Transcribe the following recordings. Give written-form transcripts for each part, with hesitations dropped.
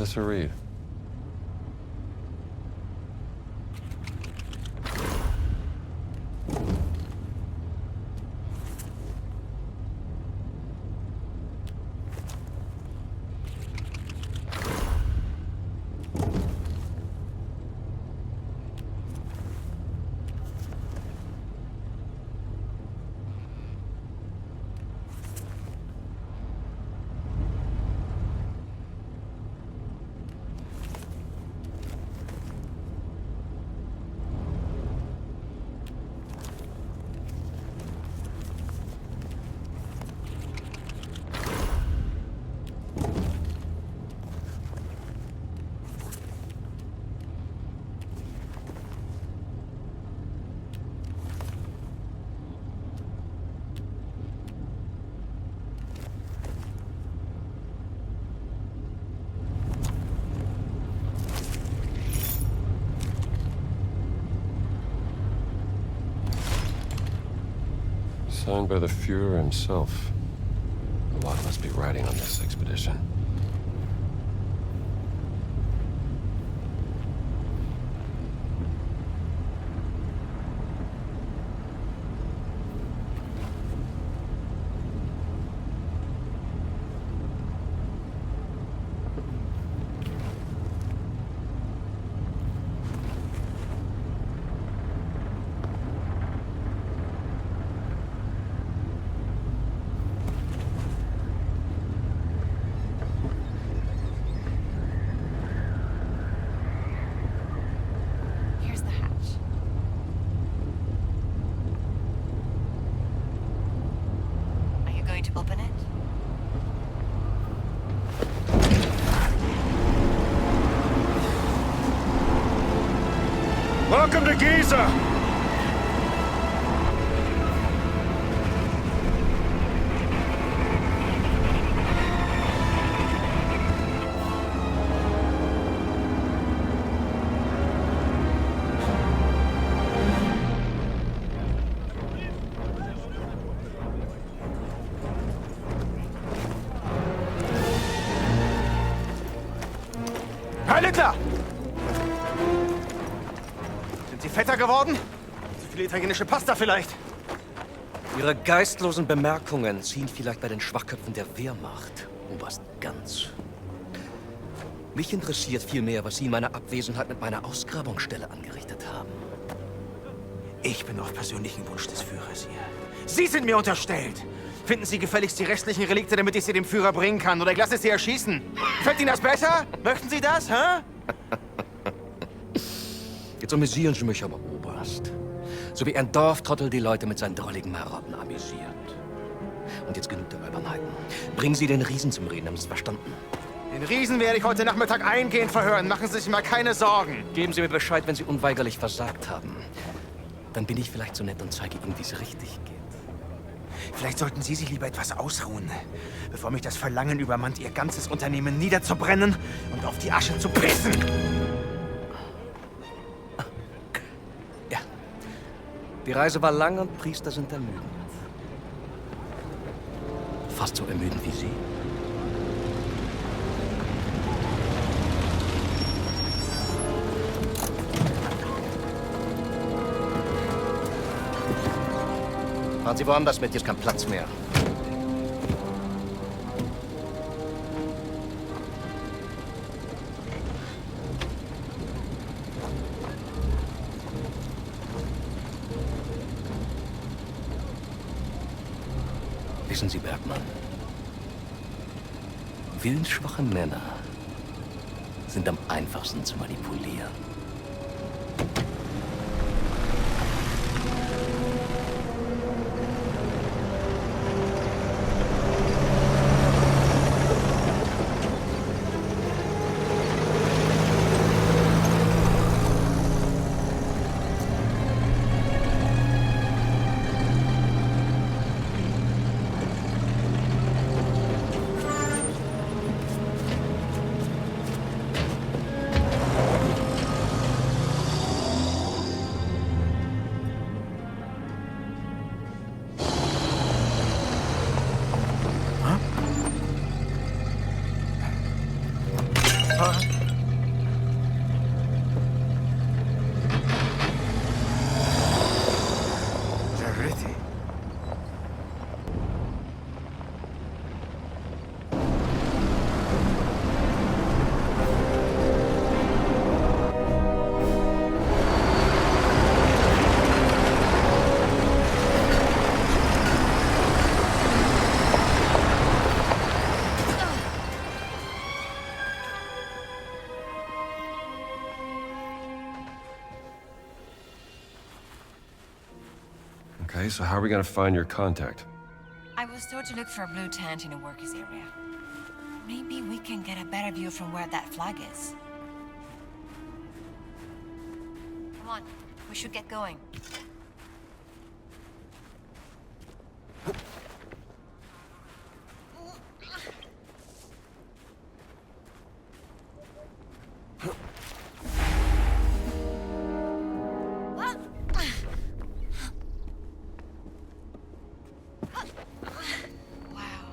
this a read. Signed by the Führer himself. A lot must be riding on this expedition. To open it? Welcome to Gizeh! Herr Littler! Sind Sie fetter geworden? Zu viel italienische Pasta vielleicht? Ihre geistlosen Bemerkungen ziehen vielleicht bei den Schwachköpfen der Wehrmacht, Oberst Ganz. Mich interessiert vielmehr, was Sie in meiner Abwesenheit mit meiner Ausgrabungsstelle angerichtet haben. Ich bin auf persönlichen Wunsch des Führers hier. Sie sind mir unterstellt! Finden Sie gefälligst die restlichen Relikte, damit ich sie dem Führer bringen kann, oder ich lasse Sie erschießen. Fällt Ihnen das besser? Möchten Sie das, hä? Jetzt amüsieren Sie mich aber, Oberst. So wie ein Dorftrottel die Leute mit seinen drolligen Marotten amüsiert. Und jetzt genug der Albernheiten. Bringen Sie den Riesen zum Reden, haben Sie es verstanden? Den Riesen werde ich heute Nachmittag eingehend verhören. Machen Sie sich mal keine Sorgen. Geben Sie mir Bescheid, wenn Sie unweigerlich versagt haben. Dann bin ich vielleicht so nett und zeige Ihnen, wie es richtig geht. Vielleicht sollten Sie sich lieber etwas ausruhen, bevor mich das Verlangen übermannt, Ihr ganzes Unternehmen niederzubrennen und auf die Asche zu pissen. Ja. Die Reise war lang und Priester sind ermüdend. Fast so ermüdend wie Sie. Fahren Sie woanders mit, hier ist kein Platz mehr. Wissen Sie, Bergmann, willensschwache Männer sind am einfachsten zu manipulieren. fahren? Charity. Okay, so how are we gonna find your contact? I was told to look for a blue tent in a workers' area. Maybe we can get a better view from where that flag is. Come on, we should get going. Wow,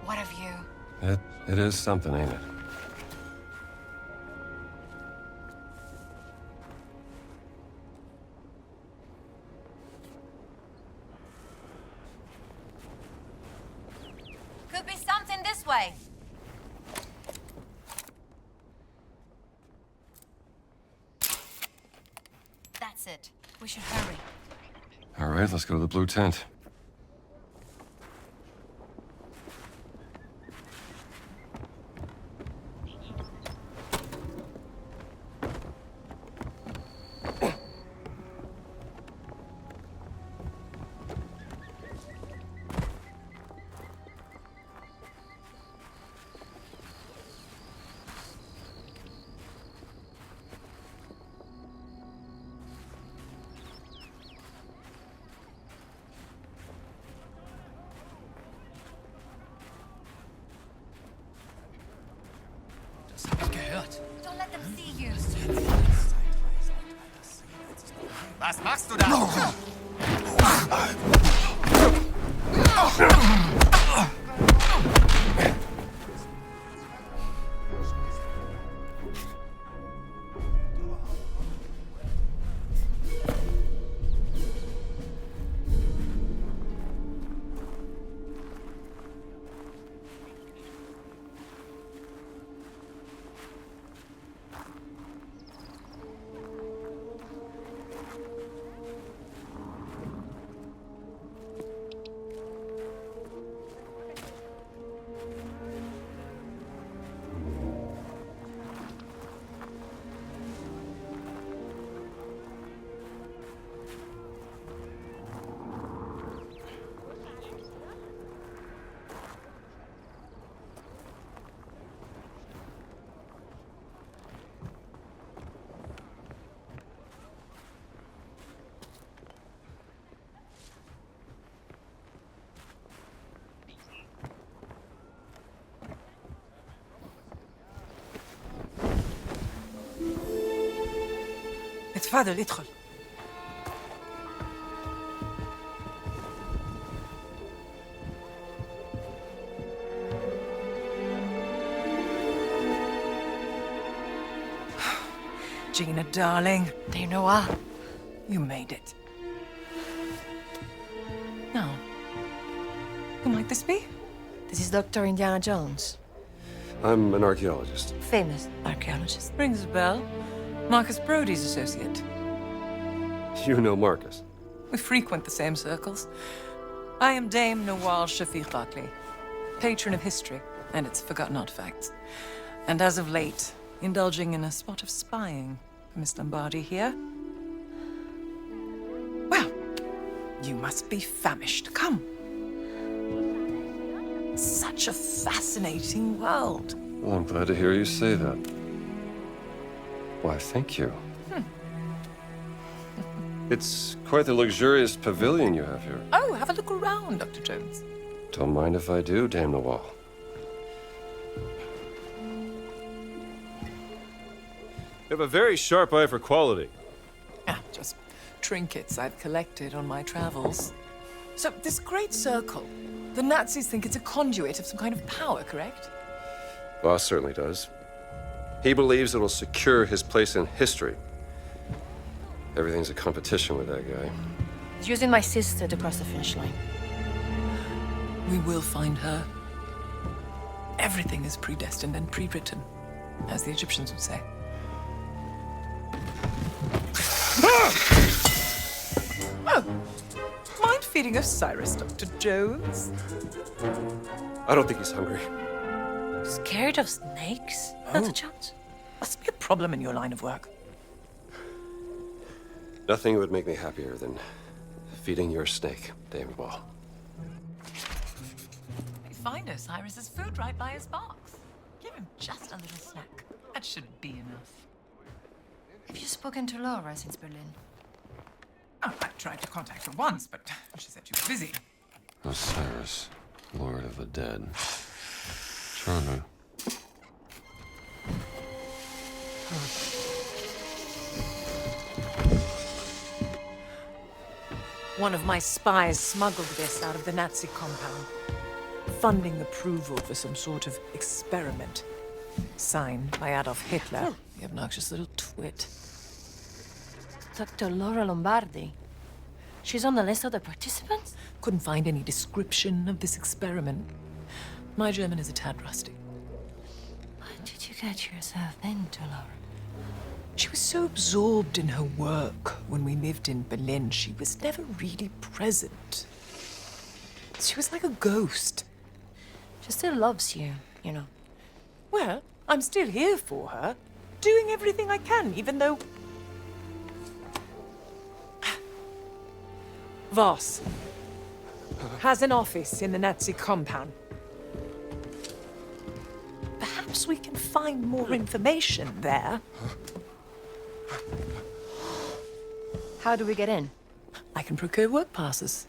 what a view. It is something, ain't it? Could be something this way. That's it. We should hurry. All right, let's go to the blue tent. Das hab ich gehört. Don't let them see you. Was machst du da? اتفضل ادخل. Gina, darling, There, Noah. you made it. Now, who might this be? This is Dr. Indiana Jones. I'm an archaeologist. Famous archaeologist. Rings a bell. Marcus Brody's associate. You know Marcus. We frequent the same circles. I am Dame Nawal Shafiq Barkley, patron of history and its forgotten artifacts. And as of late, indulging in a spot of spying for Miss Lombardi here. Well, you must be famished. Come. Such a fascinating world. Well, I'm glad to hear you say that. Why, thank you. It's quite the luxurious pavilion you have here. Oh, have a look around, Dr. Jones. Don't mind if I do, Dame Nawal. You have a very sharp eye for quality. Ah, just trinkets I've collected on my travels. So, this great circle, the Nazis think it's a conduit of some kind of power, correct? Boss certainly does. He believes it'll secure his place in history. Everything's a competition with that guy. He's using my sister to cross the finish line. We will find her. Everything is predestined and pre-written, as the Egyptians would say. Oh, mind feeding Osiris, Dr. Jones? I don't think he's hungry. Scared of snakes, Dr. Jones? Must be a problem in your line of work. Nothing would make me happier than feeding your snake, Dame Wall. Find Osiris's food right by his box. Give him just a little snack. That should be enough. Have you spoken to Laura since Berlin? Oh, I tried to contact her once, but she said she was busy. Osiris, Lord of the Dead. Charming. One of my spies smuggled this out of the Nazi compound. Funding approval for some sort of experiment. Signed by Adolf Hitler, the obnoxious little twit. Dr. Laura Lombardi. She's on the list of the participants? Couldn't find any description of this experiment. My German is a tad rusty. What did you get yourself into, Laura? She was so absorbed in her work when we lived in Berlin, she was never really present. She was like a ghost. She still loves you, you know. Well, I'm still here for her, doing everything I can, even though... Voss has an office in the Nazi compound. Perhaps we can find more information there. How do we get in? I can procure work passes.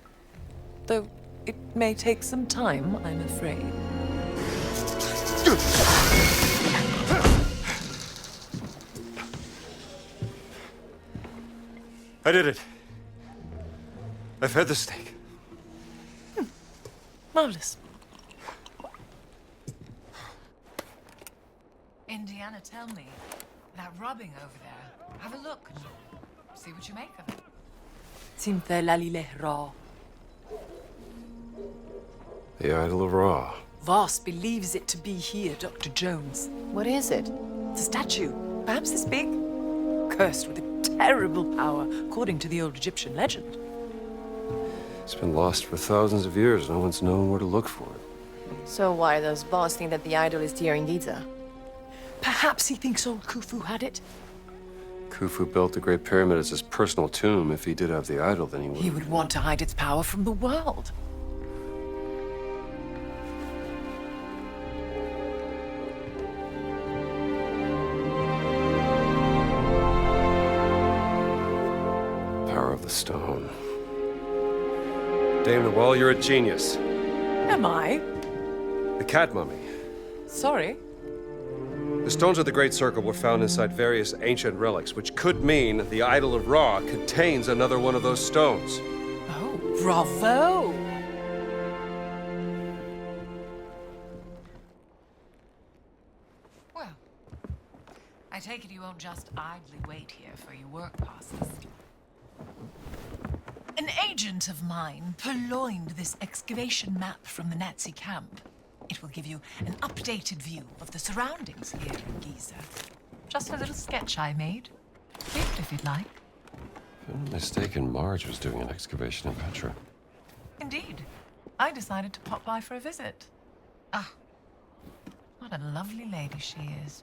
Though it may take some time, I'm afraid. I did it. I fed the snake. Marvelous. Indiana, tell me, that rubbing over there, have a look and see what you make of it. Simte lalile ra. The Idol of Ra. Voss believes it to be here, Dr. Jones. What is it? It's a statue, perhaps this big, cursed with a terrible power, according to the old Egyptian legend. It's been lost for thousands of years. No one's known where to look for it. So why does Boss think that the idol is here in Gizeh? Perhaps he thinks old Khufu had it. Khufu built the Great Pyramid as his personal tomb. If he did have the idol, then He would want to hide its power from the world. Power of the stone. Dame Nawal, you're a genius. Am I? The cat mummy. Sorry. The stones of the Great Circle were found inside various ancient relics, which could mean the Idol of Ra contains another one of those stones. Oh, bravo! Well, I take it you won't just idly wait here for your work passes. An agent of mine purloined this excavation map from the Nazi camp. It will give you an updated view of the surroundings here in Gizeh. Just a little sketch I made. Keep it if you'd like. If I'm not mistaken, Marge was doing an excavation in Petra. Indeed. I decided to pop by for a visit. Ah, what a lovely lady she is.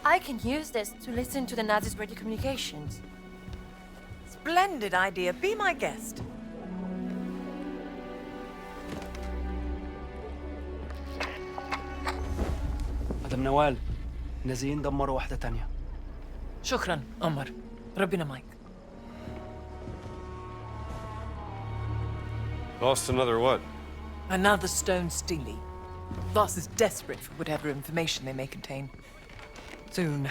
I can use this to listen to the Nazis' radio communications. Splendid idea. Be my guest. مدام نوال النازيين دمروا واحدة تانية. شكرا عمر. ربنا معك. Lost another what? Another stone stealie. Voss is desperate for whatever information they may contain. Soon,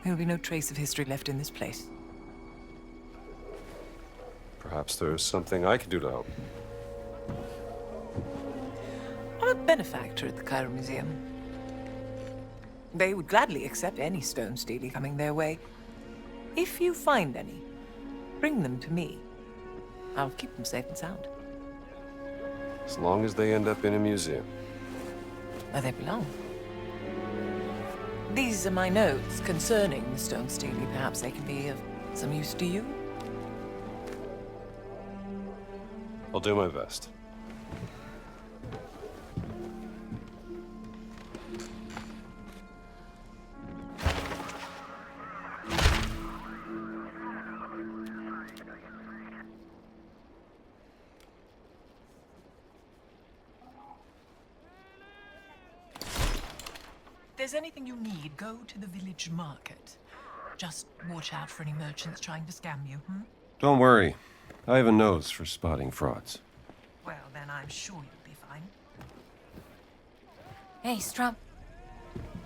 there will be no trace of history left in this place. Perhaps there's something I can do to help. I'm a benefactor at the Cairo Museum. They would gladly accept any stone stele coming their way. If you find any, bring them to me. I'll keep them safe and sound. As long as they end up in a museum. Where they belong. These are my notes concerning the stone stele. Perhaps they can be of some use to you. I'll do my best. If there's anything you need, go to the village market. Just watch out for any merchants trying to scam you, Don't worry. I have a nose for spotting frauds. Well, then I'm sure you'll be fine. Hey, Strum.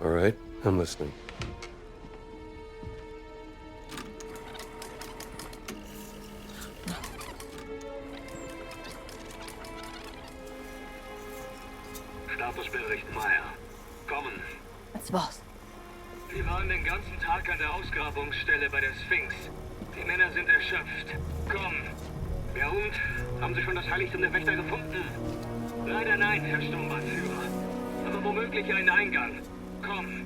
All right, I'm listening. Statusbericht, Meier. Kommen. That's boss. Wir waren den ganzen Tag an der Ausgrabungsstelle bei der Sphinx. Die Männer sind erschöpft. Komm. Wer und? Haben Sie schon das Heiligtum der Wächter gefunden? Leider nein, Herr Sturmbannführer. Aber womöglich einen Eingang. Komm.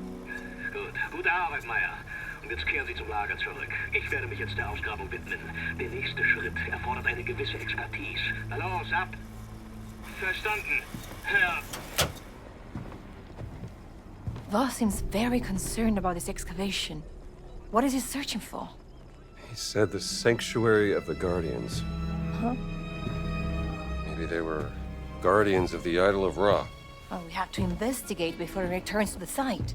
Gut. Gute Arbeit, Meier. Und jetzt kehren Sie zum Lager zurück. Ich werde mich jetzt der Ausgrabung widmen. Der nächste Schritt erfordert eine gewisse Expertise. Na los, ab. Verstanden, Herr... Voss seems very concerned about this excavation. What is he searching for? He said the sanctuary of the Guardians. Huh? Maybe they were guardians of the idol of Ra. Well, we have to investigate before he returns to the site.